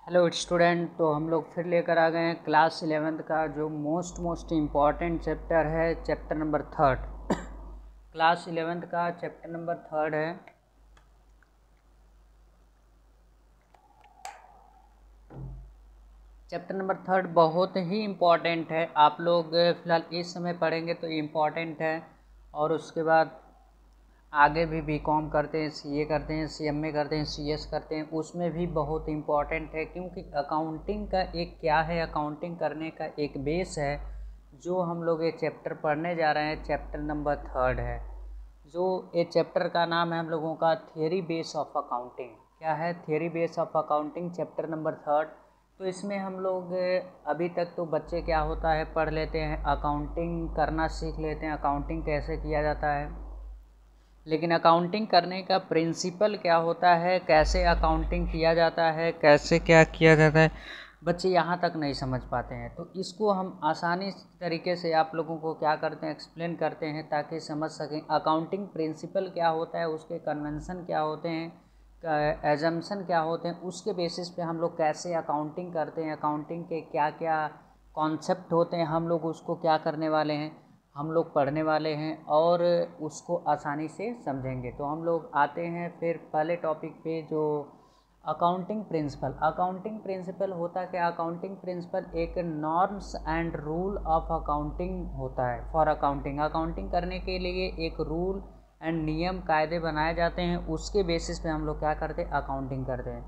Hello student. तो हम लोग फिर लेकर आ गए हैं क्लास 11th का जो मोस्ट इम्पॉर्टेंट चैप्टर है, चैप्टर नंबर 3। क्लास 11th का चैप्टर नंबर 3 है। चैप्टर नंबर 3 बहुत ही इम्पॉर्टेंट है। आप लोग फ़िलहाल इस समय पढ़ेंगे तो इम्पॉर्टेंट है, और उसके बाद आगे भी बीकॉम करते हैं, सीए करते हैं, सीएमए करते हैं, सीएस करते हैं, उसमें भी बहुत इम्पॉर्टेंट है। क्योंकि अकाउंटिंग का एक क्या है, अकाउंटिंग करने का एक बेस है जो हम लोग ये चैप्टर पढ़ने जा रहे हैं। चैप्टर नंबर 3 है, जो ये चैप्टर का नाम है हम लोगों का थियरी बेस ऑफ अकाउंटिंग। क्या है? Theory base of accounting, chapter number 3। तो इसमें हम लोग अभी तक तो बच्चे क्या होता है पढ़ लेते हैं, अकाउंटिंग करना सीख लेते हैं, अकाउंटिंग कैसे किया जाता है, लेकिन अकाउंटिंग करने का प्रिंसिपल क्या होता है, कैसे अकाउंटिंग किया जाता है, कैसे क्या किया जाता है, बच्चे यहाँ तक नहीं समझ पाते हैं। तो इसको हम आसानी तरीके से आप लोगों को क्या करते हैं, एक्सप्लेन करते हैं ताकि समझ सकें अकाउंटिंग प्रिंसिपल क्या होता है, उसके कन्वेंशन क्या होते हैं, एजम्पशन क्या होते हैं, उसके बेसिस पे हम लोग कैसे अकाउंटिंग करते हैं, अकाउंटिंग के क्या क्या कॉन्सेप्ट होते हैं, हम लोग उसको क्या करने वाले हैं, हम लोग पढ़ने वाले हैं और उसको आसानी से समझेंगे। तो हम लोग आते हैं फिर पहले टॉपिक पे, जो अकाउंटिंग प्रिंसिपल। अकाउंटिंग प्रिंसिपल होता क्या? अकाउंटिंग प्रिंसिपल एक norms and rule of accounting होता है फॉर अकाउंटिंग। अकाउंटिंग करने के लिए एक रूल एंड नियम कायदे बनाए जाते हैं, उसके बेसिस पे हम लोग क्या करते हैं, अकाउंटिंग करते हैं।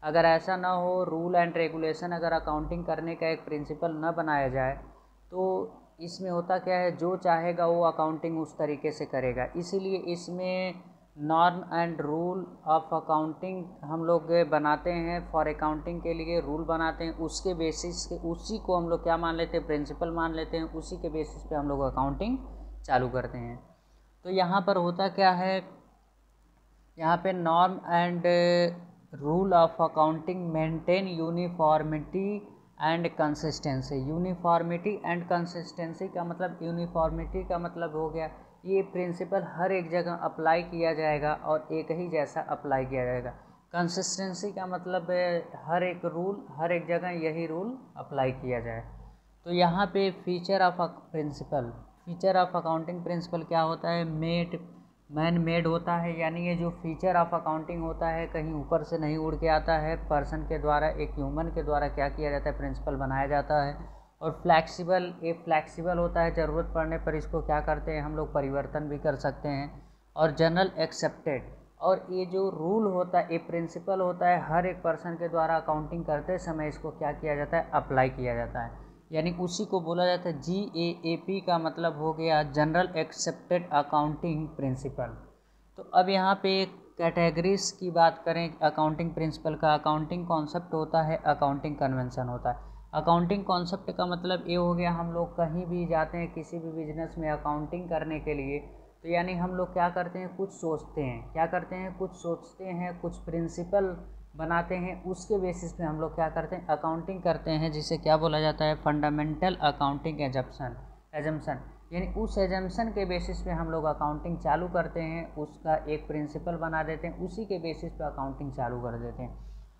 अगर ऐसा ना हो, रूल एंड रेगुलेशन अगर अकाउंटिंग करने का एक प्रिंसिपल न बनाया जाए तो इसमें होता क्या है, जो चाहेगा वो अकाउंटिंग उस तरीके से करेगा। इसीलिए इसमें norm and rule of accounting हम लोग बनाते हैं, फॉर अकाउंटिंग के लिए रूल बनाते हैं, उसके बेसिस के उसी को हम लोग क्या मान लेते हैं, प्रिंसिपल मान लेते हैं, उसी के बेसिस पे हम लोग अकाउंटिंग चालू करते हैं। तो यहाँ पर होता क्या है, यहाँ पे norm and rule of accounting maintain uniformity and consistency. Uniformity and consistency का मतलब, यूनिफॉर्मिटी का मतलब हो गया ये प्रिंसिपल हर एक जगह अप्लाई किया जाएगा और एक ही जैसा अप्लाई किया जाएगा। कंसिस्टेंसी का मतलब हर एक रूल, हर एक जगह यही रूल अप्लाई किया जाए। तो यहाँ पे feature of principle, feature of accounting principle क्या होता है, मैन मेड होता है। यानी ये जो फीचर ऑफ अकाउंटिंग होता है कहीं ऊपर से नहीं उड़ के आता है, पर्सन के द्वारा, एक ह्यूमन के द्वारा क्या किया जाता है, प्रिंसिपल बनाया जाता है। और फ्लैक्सिबल, ये फ्लैक्सिबल होता है, ज़रूरत पड़ने पर इसको क्या करते हैं हम लोग, परिवर्तन भी कर सकते हैं। और जनरल एक्सेप्टेड, और ये जो रूल होता है, ये प्रिंसिपल होता है, हर एक पर्सन के द्वारा अकाउंटिंग करते समय इसको क्या किया जाता है, अप्लाई किया जाता है। यानी उसी को बोला जाता है GAAP का मतलब हो गया जनरल एक्सेप्टेड अकाउंटिंग प्रिंसिपल। तो अब यहाँ पे कैटेगरीज की बात करें अकाउंटिंग प्रिंसिपल का, अकाउंटिंग कॉन्सेप्ट होता है, अकाउंटिंग कन्वेंशन होता है। अकाउंटिंग कॉन्सेप्ट का मतलब ये हो गया, हम लोग कहीं भी जाते हैं किसी भी बिजनेस में अकाउंटिंग करने के लिए, तो यानी हम लोग क्या करते हैं, कुछ सोचते हैं, क्या करते हैं, कुछ सोचते हैं, कुछ प्रिंसिपल बनाते हैं, उसके बेसिस पे हम लोग क्या करते हैं, अकाउंटिंग करते हैं, जिसे क्या बोला जाता है, फंडामेंटल अकाउंटिंग एजम्पशन। यानी उस एजम्पशन के बेसिस पे हम लोग अकाउंटिंग चालू करते हैं, उसका एक प्रिंसिपल बना देते हैं, उसी के बेसिस पे अकाउंटिंग चालू कर देते हैं।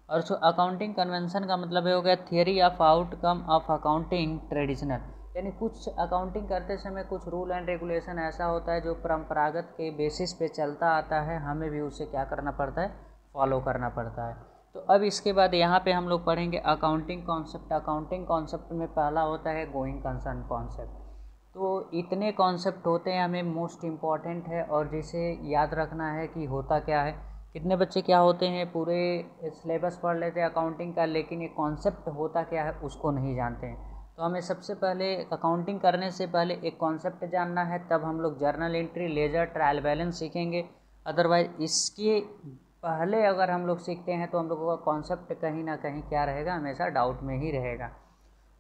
और सो अकाउंटिंग कन्वेंशन का मतलब ये हो गया theory of outcome of accounting traditional. यानी कुछ अकाउंटिंग करते समय कुछ रूल एंड रेगुलेशन ऐसा होता है जो परंपरागत के बेसिस पे चलता आता है, हमें भी उसे क्या करना पड़ता है, फॉलो करना पड़ता है। तो अब इसके बाद यहाँ पे हम लोग पढ़ेंगे अकाउंटिंग कॉन्सेप्ट। अकाउंटिंग कॉन्सेप्ट में पहला होता है गोइंग कंसर्न कॉन्सेप्ट। तो इतने कॉन्सेप्ट होते हैं, हमें मोस्ट इम्पॉर्टेंट है और जिसे याद रखना है कि होता क्या है। कितने बच्चे क्या होते हैं, पूरे सिलेबस पढ़ लेते हैं अकाउंटिंग का, लेकिन ये कॉन्सेप्ट होता क्या है उसको नहीं जानते हैं। तो हमें सबसे पहले अकाउंटिंग करने से पहले एक कॉन्सेप्ट जानना है, तब हम लोग journal entry, ledger, trial balance सीखेंगे। अदरवाइज इसके पहले अगर हम लोग सीखते हैं तो हम लोगों का कॉन्सेप्ट कहीं ना कहीं क्या रहेगा, हमेशा डाउट में ही रहेगा।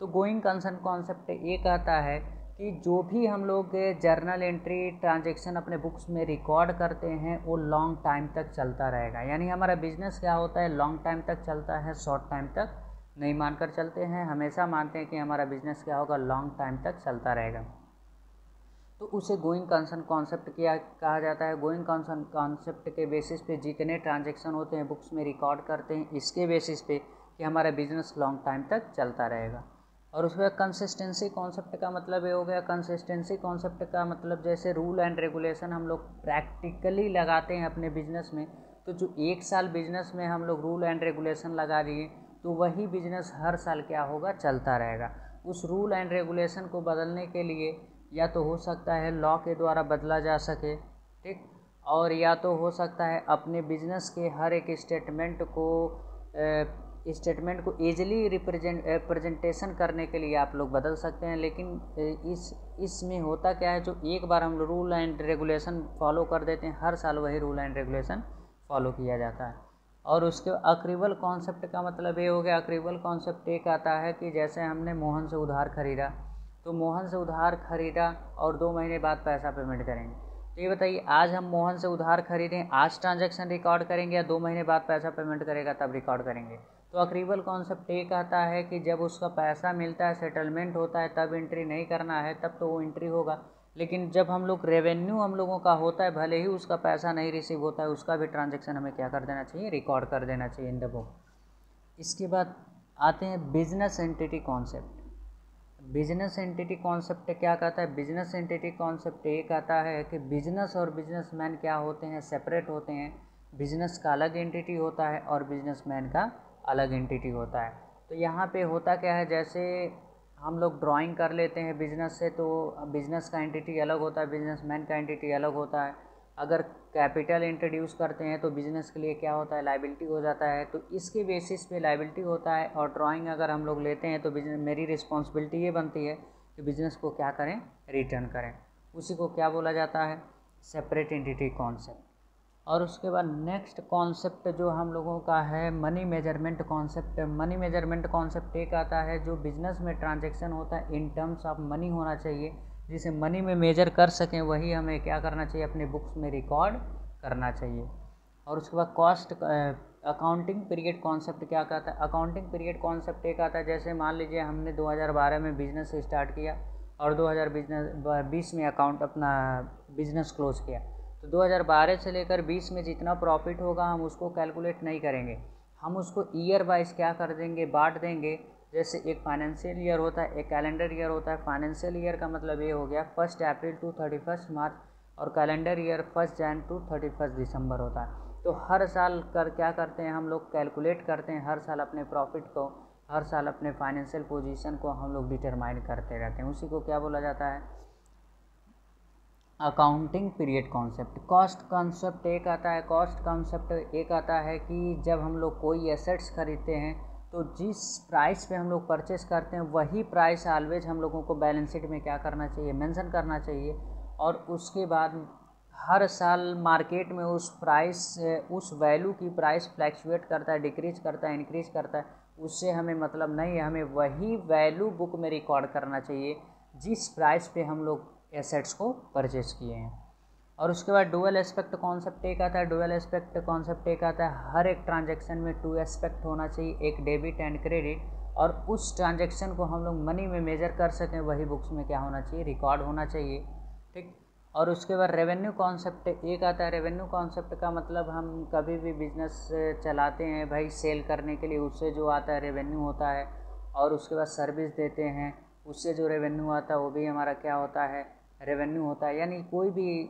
तो गोइंग कंसर्न कॉन्सेप्ट ये कहता है कि जो भी हम लोग जर्नल एंट्री, ट्रांजैक्शन अपने बुक्स में रिकॉर्ड करते हैं वो लॉन्ग टाइम तक चलता रहेगा। यानी हमारा बिजनेस क्या होता है, लॉन्ग टाइम तक चलता है, शॉर्ट टाइम तक नहीं मानकर चलते हैं, हमेशा मानते हैं कि हमारा बिजनेस क्या होगा, लॉन्ग टाइम तक चलता रहेगा। तो उसे गोइंग कंसर्न कॉन्सेप्ट क्या कहा जाता है। गोइंग कंसर्न कॉन्सेप्ट के बेसिस पे जितने ट्रांजैक्शन होते हैं बुक्स में रिकॉर्ड करते हैं, इसके बेसिस पे कि हमारा बिजनेस लॉन्ग टाइम तक चलता रहेगा। और उसके बाद कंसिस्टेंसी कॉन्सेप्ट का मतलब ये हो गया, कंसिस्टेंसी कॉन्सेप्ट का मतलब जैसे रूल एंड रेगुलेशन हम लोग प्रैक्टिकली लगाते हैं अपने बिजनेस में, तो जो 1 साल बिजनेस में हम लोग रूल एंड रेगुलेशन लगा दिए तो वही बिजनेस हर साल क्या होगा, चलता रहेगा। उस रूल एंड रेगुलेशन को बदलने के लिए या तो हो सकता है लॉ के द्वारा बदला जा सके, ठीक, और या तो हो सकता है अपने बिजनेस के हर एक स्टेटमेंट को ईजिली प्रेजेंटेशन करने के लिए आप लोग बदल सकते हैं। लेकिन इसमें होता क्या है, जो एक बार हम रूल एंड रेगुलेशन फॉलो कर देते हैं हर साल वही रूल एंड रेगुलेशन फॉलो किया जाता है। और उसके अक्रीवल कॉन्सेप्ट का मतलब ये हो गया, अक्रीवल कॉन्सेप्ट एक आता है कि जैसे हमने मोहन से उधार खरीदा, तो मोहन से उधार खरीदा और 2 महीने बाद पैसा पेमेंट करेंगे। तो ये बताइए, आज हम मोहन से उधार खरीदें, आज ट्रांजैक्शन रिकॉर्ड करेंगे या 2 महीने बाद पैसा पेमेंट करेगा तब रिकॉर्ड करेंगे। तो अक्रीवल कॉन्सेप्ट एक आता है कि जब उसका पैसा मिलता है, सेटलमेंट होता है, तब एंट्री नहीं करना है, तब तो वो एंट्री होगा। लेकिन जब हम लोग रेवेन्यू हम लोगों का होता है, भले ही उसका पैसा नहीं रिसीव होता है, उसका भी ट्रांजैक्शन हमें क्या कर देना चाहिए, रिकॉर्ड कर देना चाहिए इन द बुक। इसके बाद आते हैं business entity concept. Business entity concept क्या कहता है, बिजनेस एंटिटी कॉन्सेप्ट ये कहता है कि बिजनेस और बिजनेसमैन क्या होते हैं, सेपरेट होते हैं। बिजनेस का अलग एंटिटी होता है और बिजनेसमैन का अलग एंटिटी होता है। तो यहाँ पे होता क्या है, जैसे हम लोग ड्राइंग कर लेते हैं बिजनेस से, तो बिजनेस का एंटिटी अलग होता है, बिजनेसमैन का एंटिटी अलग होता है। अगर कैपिटल इंट्रोड्यूस करते हैं तो बिज़नेस के लिए क्या होता है, लायबिलिटी हो जाता है, तो इसके बेसिस पे लायबिलिटी होता है। और ड्राइंग अगर हम लोग लेते हैं तो बिजनेस, मेरी रिस्पॉन्सिबिलिटी ये बनती है कि बिज़नेस को क्या करें, रिटर्न करें। उसी को क्या बोला जाता है, सेपरेट एंटिटी कॉन्सेप्ट। और उसके बाद नेक्स्ट कॉन्सेप्ट जो हम लोगों का है, money measurement concept. Money measurement concept एक आता है, जो बिज़नेस में ट्रांजैक्शन होता है इन टर्म्स ऑफ मनी होना चाहिए, जिसे मनी में मेजर कर सकें, वही हमें क्या करना चाहिए, अपने बुक्स में रिकॉर्ड करना चाहिए। और उसके बाद कॉस्ट अकाउंटिंग पीरियड कॉन्सेप्ट क्या कहता है, अकाउंटिंग पीरियड कॉन्सेप्ट एक आता है, जैसे मान लीजिए हमने 2012 में बिज़नेस स्टार्ट किया और 2020 में अकाउंट अपना बिज़नेस क्लोज किया, तो 2012 से लेकर 20 में जितना प्रॉफिट होगा हम उसको कैलकुलेट नहीं करेंगे, हम उसको ईयर वाइज क्या कर देंगे, बांट देंगे। जैसे एक फाइनेंशियल ईयर होता है, एक कैलेंडर ईयर होता है। फाइनेंशियल ईयर का मतलब ये हो गया 1 अप्रैल टू 31 मार्च, और कैलेंडर ईयर 1 जनवरी टू 31 दिसंबर होता है। तो हर साल क्या करते हैं हम लोग, कैलकुलेट करते हैं हर साल अपने प्रॉफिट को, हर साल अपने फाइनेंशियल पोजीशन को हम लोग डिटरमाइन करते रहते हैं। उसी को क्या बोला जाता है, accounting period concept. Cost concept एक आता है, कॉस्ट कॉन्सेप्ट एक आता है कि जब हम लोग कोई एसेट्स खरीदते हैं तो जिस प्राइस पे हम लोग परचेस करते हैं वही प्राइस ऑलवेज हम लोगों को बैलेंस शीट में क्या करना चाहिए, मेंशन करना चाहिए। और उसके बाद हर साल मार्केट में उस प्राइस, उस वैल्यू की प्राइस फ्लैक्चुएट करता है, डिक्रीज करता है, इंक्रीज करता है, उससे हमें मतलब नहीं है। हमें वही वैल्यू बुक में रिकॉर्ड करना चाहिए जिस प्राइस पे हम लोग एसेट्स को परचेस किए हैं। और उसके बाद डुअल एस्पेक्ट कॉन्सेप्ट एक आता है। डुअल एस्पेक्ट कॉन्सेप्ट एक आता है, हर एक ट्रांजैक्शन में 2 एस्पेक्ट होना चाहिए, एक डेबिट एंड क्रेडिट, और उस ट्रांजैक्शन को हम लोग मनी में मेजर कर सकें वही बुक्स में क्या होना चाहिए, रिकॉर्ड होना चाहिए, ठीक। और उसके बाद रेवेन्यू कॉन्सेप्ट एक आता है। रेवेन्यू कॉन्सेप्ट का मतलब हम कभी भी बिजनेस चलाते हैं भाई, सेल करने के लिए उससे जो आता है रेवेन्यू होता है, और उसके बाद सर्विस देते हैं उससे जो रेवेन्यू आता है वो भी हमारा क्या होता है, रेवेन्यू होता है। यानी कोई भी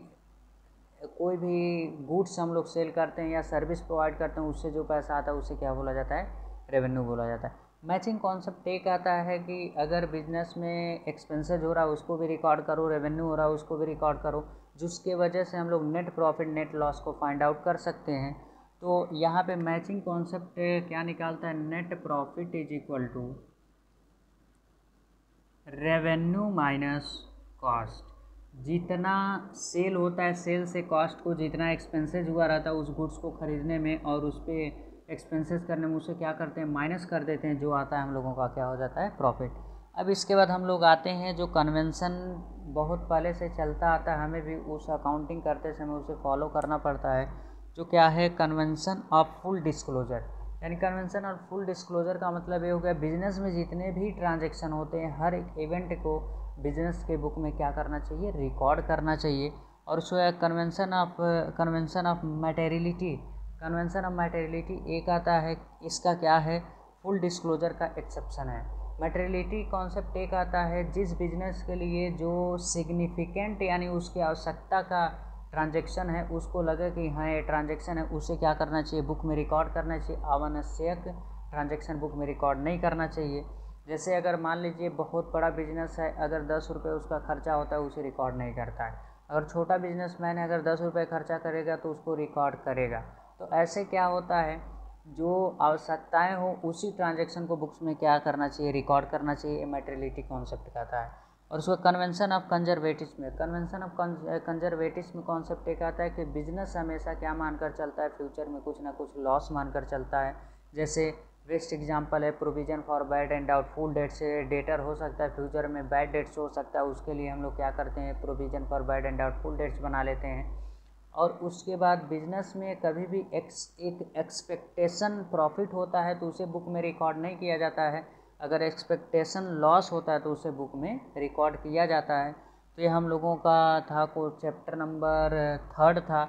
गुड्स हम लोग सेल करते हैं या सर्विस प्रोवाइड करते हैं, उससे जो पैसा आता है उसे क्या बोला जाता है, रेवेन्यू बोला जाता है। मैचिंग कॉन्सेप्ट एक आता है कि अगर बिजनेस में एक्सपेंसेस हो रहा है उसको भी रिकॉर्ड करो, रेवेन्यू हो रहा है उसको भी रिकॉर्ड करो, जिसके वजह से हम लोग नेट प्रॉफिट नेट लॉस को फाइंड आउट कर सकते हैं। तो यहाँ पे मैचिंग कॉन्सेप्ट क्या निकालता है, net profit is equal to revenue minus cost. जितना सेल होता है, सेल से कॉस्ट को जितना एक्सपेंसेस हुआ रहता है उस गुड्स को ख़रीदने में और उस पर एक्सपेंसेस करने में, उसे क्या करते हैं, माइनस कर देते हैं, जो आता है हम लोगों का क्या हो जाता है, प्रॉफिट। अब इसके बाद हम लोग आते हैं जो कन्वेंशन बहुत पहले से चलता आता है, हमें भी उस अकाउंटिंग करते समय उसे फॉलो करना पड़ता है, जो क्या है, कन्वेंशन ऑफ फुल डिस्क्लोजर। यानी कन्वेंशन ऑफ फुल डिस्क्लोजर का मतलब ये हो गया, बिजनेस में जितने भी ट्रांजैक्शन होते हैं हर एक इवेंट को बिजनेस के बुक में क्या करना चाहिए, रिकॉर्ड करना चाहिए। और उसको convention of materiality. Convention of materiality एक आता है, इसका क्या है, फुल डिस्क्लोजर का एक्सेप्शन है। मटेरियलिटी कॉन्सेप्ट एक आता है जिस बिजनेस के लिए जो सिग्निफिकेंट यानी उसकी आवश्यकता का ट्रांजैक्शन है, उसको लगे कि हाँ ये ट्रांजैक्शन है, उसे क्या करना चाहिए, बुक में रिकॉर्ड करना चाहिए। अनावश्यक ट्रांजैक्शन बुक में रिकॉर्ड नहीं करना चाहिए। जैसे अगर मान लीजिए बहुत बड़ा बिजनेस है, अगर 10 रुपये उसका खर्चा होता है, उसे रिकॉर्ड नहीं करता है। अगर छोटा बिजनेसमैन है, अगर 10 रुपये खर्चा करेगा तो उसको रिकॉर्ड करेगा। तो ऐसे क्या होता है, जो आवश्यकताएं हो उसी ट्रांजैक्शन को बुक्स में क्या करना चाहिए, रिकॉर्ड करना चाहिए। ये मटेरियलिटी कॉन्सेप्ट कहता है। और उसको कन्वेंशन ऑफ कंजर्वेटिव्स में, कन्वेंशन ऑफ कंजर्वेटिव्स में कॉन्सेप्ट एक आता है कि बिजनेस हमेशा क्या मानकर चलता है, फ्यूचर में कुछ ना कुछ लॉस मानकर चलता है। जैसे बेस्ट एग्जांपल है provision for bad and doubtful debts. Debtor हो सकता है फ्यूचर में बैड डेट्स हो सकता है, उसके लिए हम लोग क्या करते हैं, provision for bad and doubtful debts बना लेते हैं। और उसके बाद बिजनेस में कभी भी एक एक्सपेक्टेशन प्रॉफिट होता है तो उसे बुक में रिकॉर्ड नहीं किया जाता है। अगर एक्सपेक्टेशन लॉस होता है तो उसे बुक में रिकॉर्ड किया जाता है। तो ये हम लोगों का था को चैप्टर नंबर 3 था।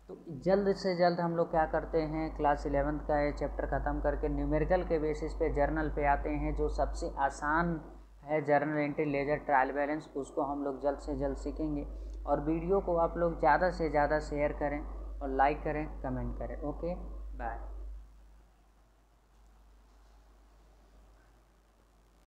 तो जल्द से जल्द हम लोग क्या करते हैं, क्लास 11th का ये चैप्टर ख़त्म करके न्यूमेरिकल के बेसिस पे जर्नल पे आते हैं। जो सबसे आसान है journal entry, ledger, trial balance, उसको हम लोग जल्द से जल्द सीखेंगे। और वीडियो को आप लोग ज़्यादा से ज़्यादा शेयर करें और लाइक करें, कमेंट करें। Okay, bye.